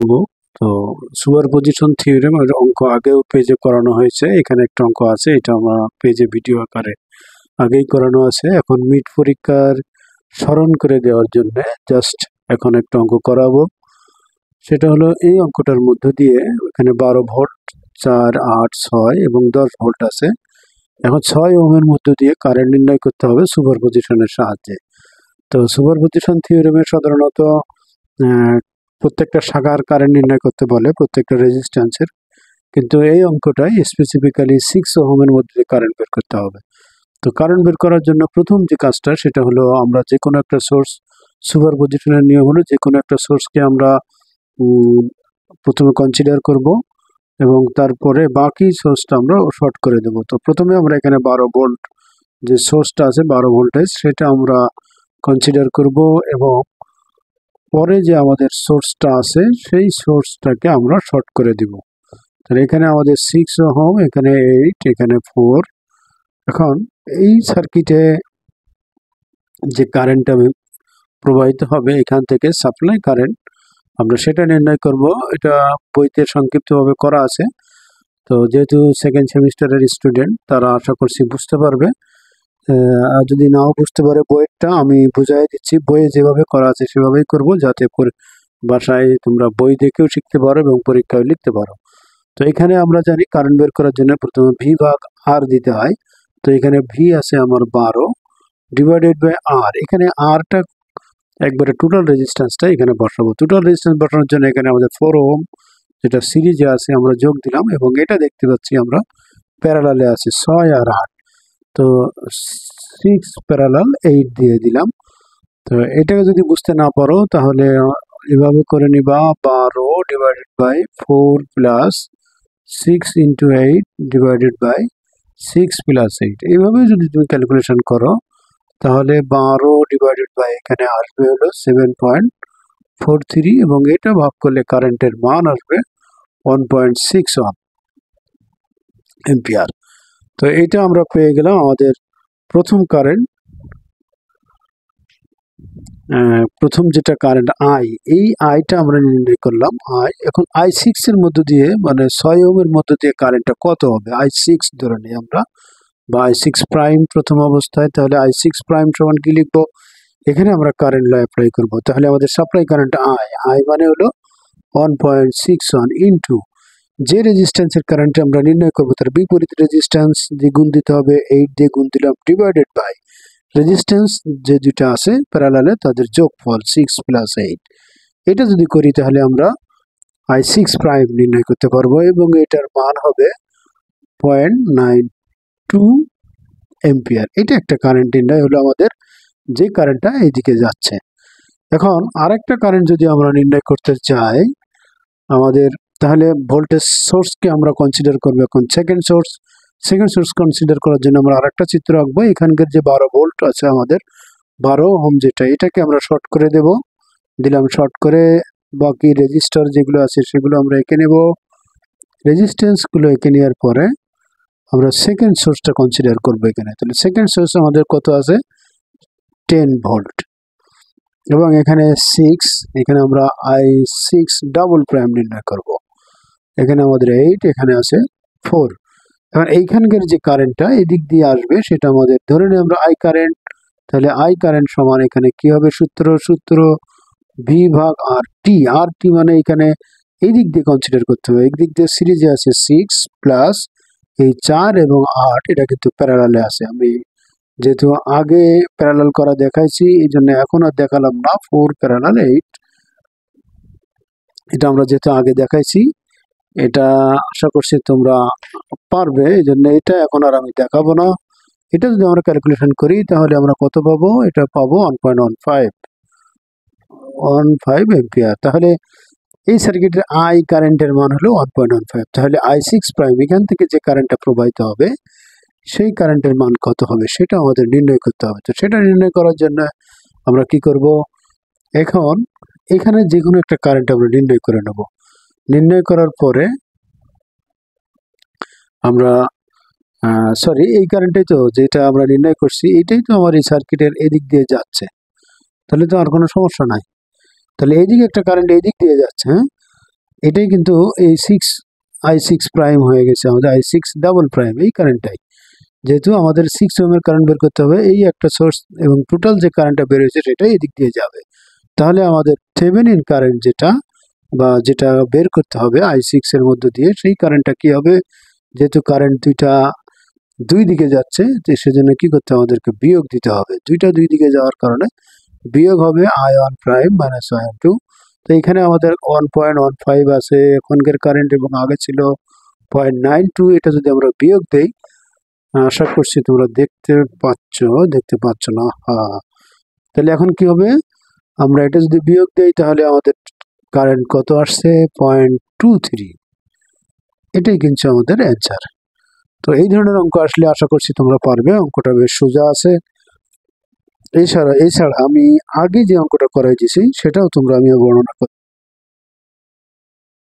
তো superposition theorem এর অঙ্ক আগেও পেজে করানো হয়েছে। এখানে একটা অঙ্ক আছে, এটা আমরা পেজে ভিডিও আকারে আগেই করানো আছে। এখন মিড পরীক্ষার স্মরণ করে দেওয়ার জন্য জাস্ট এখন একটা অঙ্ক করাবো। সেটা হলো এই অঙ্কটার মধ্য দিয়ে এখানে 12 ভোল্ট, 4, 8, 6 এবং 10 ভোল্ট আছে। এখন 6 ওহমের মধ্য দিয়ে কারেন্ট নির্ণয় করতে হবে সুপারপজিশনের সাহায্যে। তো সুপারপজিশন থিওরেমে সাধারণত প্রত্যেকটা শাখার কারেন্ট নির্ণয় করতে বলে, প্রত্যেকটা রেজিস্ট্যান্সের। কিন্তু এই অঙ্কটায় স্পেসিফিক্যালি 6 ওহমের মধ্যে কারেন্ট বের করতে হবে। তো কারেন্ট বের করার জন্য প্রথম যে কাজটা সেটা হলো আমরা যে কোনো একটা সোর্স, সুপারপজিশনের নিয়ম হলো যে কোনো একটা সোর্সকে আমরা প্রথমে কনসিডার করব এবং তারপরে বাকি সোর্সটা আমরা শর্ট করে দেব। তো প্রথমে আমরা এখানে 12 ভোল্ট যে সোর্সটা আছে, 12 ভোল্টেজ, সেটা আমরা কনসিডার করব এবং পরে যে আমাদের সোর্সটা আছে সেই সোর্সটাকে আমরা শর্ট করে দিব। তাহলে এখানে আমাদের 6 ওহম, এখানে 8, এখানে 4। এখন এই সার্কিটে যে কারেন্ট প্রবাহিত হবে এখান থেকে সাপ্লাই কারেন্ট, আমরা সেটা নির্ণয় করব। এটা বইতে সংক্ষিপ্তভাবে করা আছে। তো যেহেতু সেকেন্ড সেমিস্টারের স্টুডেন্ট তারা আশা করছি বুঝতে পারবে। আর যদি নাও বুঝতে পারে বইয়েরটা আমি বুঝাই দিচ্ছি, বইয়ে যেভাবে করা আছে সেভাবেই করব, যাতে বাসায় তোমরা বই দেখেও শিখতে পারো এবং পরীক্ষায় লিখতে পারো। তো এখানে আমরা জানি কারেন্ট বের করার জন্য প্রথমে ভি ভাগ আর দিতে হয়। তো এখানে ভি আছে আমার 12 ডিভাইডেড বাই আর। এখানে আরটা একবারে টোটাল রেজিস্ট্যান্সটা এখানে বসাবো। টোটাল রেজিস্ট্যান্স বসানোর জন্য এখানে আমাদের 4 ওহম যেটা সিরিজে আছে আমরা যোগ দিলাম এবং এটা দেখতে পাচ্ছি আমরা প্যারালালে আছে 6 আর 8। তো 6 প্যারালাল 8 দিয়ে দিলাম। তো এটাকে যদি বুঝতে না পারো তাহলে এভাবে করে নিবা, 12 divided by 4 plus 6 into 8 divided by 6 plus 8। এইভাবে যদি তুমি ক্যালকুলেশন করো তাহলে 12 ডিভাইডেড বাই এখানে আসবে হলো 7.43 এবং এটা ভাগ করলে কারেন্টের মান আসবে 1.61 এম্পিয়ার। তো এটা আমরা পেয়ে গেলাম আমাদের প্রথম কারেন্ট, প্রথম যেটা কারেন্ট আই, এই আইটা আমরা নির্ণয় করলাম আই। এখন I6 এর মধ্য দিয়ে মানে 6 ওহমের মধ্য দিয়ে কারেন্টটা কত হবে, I6 ধরে নিই আমরা, বা I6 প্রাইম প্রথম অবস্থায়। তাহলে I6 প্রাইম সমান কি লিখবো, এখানে আমরা কারেন্ট ল অ্যাপ্লাই করব। তাহলে আমাদের সাপ্লাই কারেন্ট আই মানে হলো 1.61 ইন্টু যে রেজিস্ট্যান্সের কারেন্ট আমরা নির্ণয় করবো তার বিপরীত রেজিস্ট্যান্স দিয়ে গুণ দিতে হবে, 8 দিয়ে গুণ দিলাম, ডিভাইডেড বাই রেজিস্ট্যান্স যে দুইটা আছে প্যারালালে তাদের যোগফল 6 প্লাস 8। এটা যদি করি তাহলে আমরা I6 প্রাইম নির্ণয় করতে পারবো এবং এটার মান হবে 0.92 এম্পিয়ার। এটা একটা কারেন্ট নির্ণয় হলো আমাদের, যে কারেন্টটা এইদিকে যাচ্ছে। এখন আরেকটা কারেন্ট যদি আমরা নির্ণয় করতে চাই আমাদের, তাহলে ভোল্টেজ সোর্সকে আমরা কনসিডার করবো। এখন সেকেন্ড সোর্স কনসিডার করার জন্য আমরা আরেকটা চিত্র আঁকবো। এখানকার যে 12 ভোল্ট আছে আমাদের 12 ওহম যেটা, এটাকে আমরা শর্ট করে দিলাম শর্ট করে। বাকি রেজিস্টার যেগুলো আছে সেগুলো আমরা এঁকে নেব। রেজিস্ট্যান্সগুলো এঁকে নেওয়ার পরে আমরা সেকেন্ড সোর্সটা কনসিডার করবো এখানে। তাহলে সেকেন্ড সোর্স আমাদের কত আছে, 10 ভোল্ট এবং এখানে 6, এখানে আমরা I6 ডাবল প্রাইম নির্ণয় করব। এখানে আমাদের 8, এখানে আছে 4। এখন এইখানকার যে কারেন্টটা এদিক দিয়ে আসবে সেটা আমাদের ধরে নিই আমরা আই কারেন্ট। তাহলে আই কারেন্ট সমান এখানে কি হবে, সূত্র ভি ভাগ আর টি মানে এখানে এই দিক দিয়ে কনসিডার করতে হবে। একদিক দিয়ে সিরিজে আছে 6 প্লাস এই 4 এবং 8, এটা কিন্তু প্যারালালে আছে। আমি যেহেতু আগে প্যারালাল করা দেখাইছি এই জন্য এখন আর দেখালাম না। 4 প্যারালাল 8, এটা আমরা যেহেতু আগে দেখাইছি এটা আশা করছি তোমরা পারবে, এই জন্য এটা এখন আর আমি দেখাবো না। এটা যদি আমরা ক্যালকুলেশন করি তাহলে আমরা কত পাবো, এটা পাবো 1.15 এম্পিয়ার। তাহলে এই সার্কিটের আই কারেন্টের মান হলো 1.15। তাহলে I6 প্রাইম এখান থেকে যে কারেন্টটা প্রবাহিত হবে সেই কারেন্টের মান কত হবে সেটা আমাদের নির্ণয় করতে হবে। তো সেটা নির্ণয় করার জন্য আমরা কি করব, এখন এখানে যে কোনো একটা কারেন্ট আমরা নির্ণয় করে নেব। নির্ণয় করার পরে আমরা এই কারেন্টটাই তো যেটা আমরা নির্ণয় করছি এটাই তো আমার এই সার্কিটের এদিক দিয়ে যাচ্ছে, তাহলে তো আর কোনো সমস্যা নাই। তাহলে এইদিকে একটা কারেন্ট এইদিক দিয়ে যাচ্ছে, হ্যাঁ। এটাই কিন্তু এই I6 প্রাইম হয়ে গেছে আমাদের I6 ডাবল প্রাইম এই কারেন্টটাই, যেহেতু আমাদের 6 ওহম এর কারেন্ট বের করতে হবে, এই একটা সোর্স এবং টোটাল যে কারেন্টটা বের হয়েছে সেটাই এদিক দিয়ে যাবে। তাহলে আমাদের থেভেনিন কারেন্ট যেটা বের করতে হবে I6 এর মধ্য দিয়ে, সেই কারেন্টটা কি হবে, যেহেতু কারেন্ট দুই দিকে যাচ্ছে, তো সেজন্য কি করতে হবে, আমাদেরকে বিয়োগ দিতে হবে। দুই দিকে যাওয়ার কারণে বিয়োগ হবে I1 প্রাইম মাইনাস I2। তো এখানে আমাদের 1.15 আছে এখনকার কারেন্ট এবং আগে ছিল 0.92। এটা যদি আমরা বিয়োগ দেই, আশা করছি তোমরা দেখতে পাচ্ছ না, হ্যাঁ। তাহলে এখন কি হবে, আমরা এটা যদি বিয়োগ দেই তাহলে আমাদের কারেন্ট কত আসছে, 0.23। এটাই কিন্তু আমাদের অ্যান্সার। তো এই ধরনের অঙ্ক আসলে আশা করছি তোমরা পারবে, অঙ্কটা বেশ সোজা আছে। এছাড়া আমি আগে যে অঙ্কটা করাই দিয়েছি সেটাও আমি বর্ণনা